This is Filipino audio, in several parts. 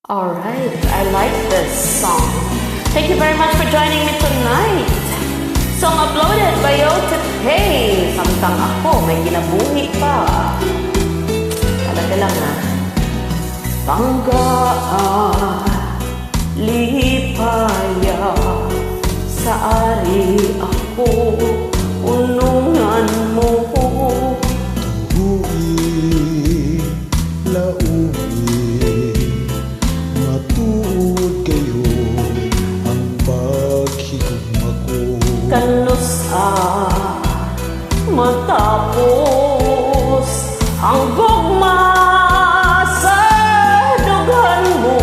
Alright, I like this song. Thank you very much for joining me tonight. Song uploaded by Youtube. Hey, samtang ako, may ginabuhi pa. Talaga lang ha. Panggaan, lipaya, sa ari ako, unungan mo. Tuwi, lauwi, matuod kayo ang paghigugma ko. Kanus matapos ang gugma sa dugan mo.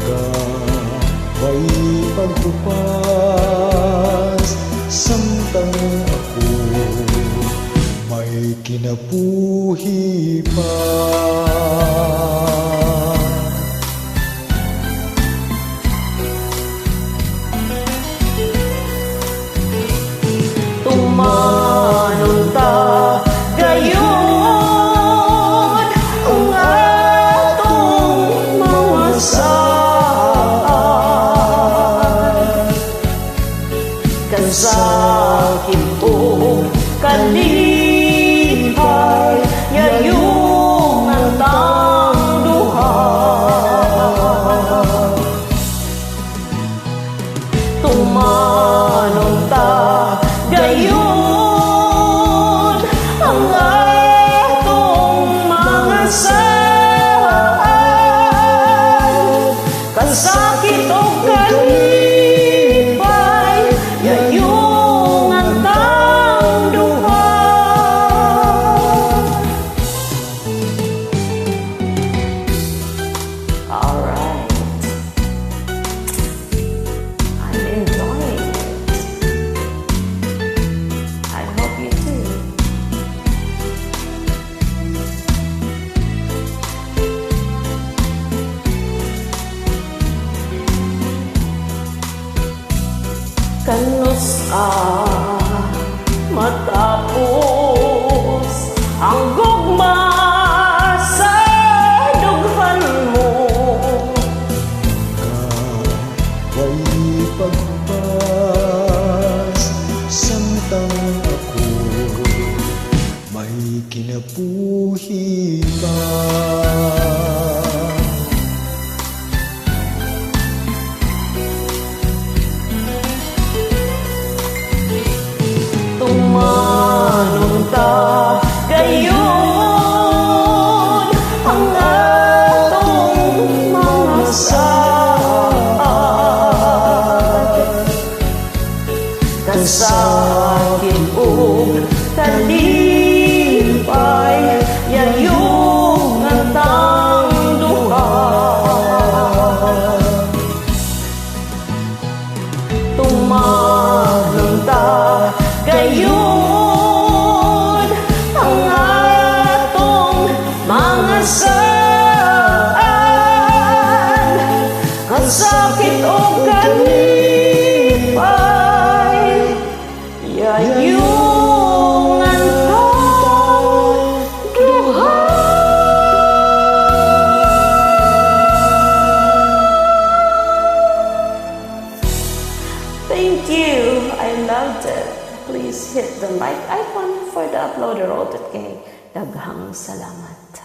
Kaway pagkupas, samtang ako may kinabuhi pa. Tumanon ta gayon ang atong mga saan. Kasakit o kalipay, yayong ang tangduha. Tumanon ta gayon ang atong mga saan. Kasakit o kalipay, yayong ang tangduha. Alright, I'm enjoying it. I hope you too. Kanus matapos ang gugma sa dughan mo. Kaway pagkupas, samtang ako may kinabuhi pa. Tumanon ta gayon ang atong mga saan. Kasakit o kalipay, yayong ang tangduha. Tumanon ta gayon ang atong mga saan. Kasakit o kalipay, yayong ang tangduha. Thank you. I loved it. Please hit the like icon for the uploader. Daghang salamat.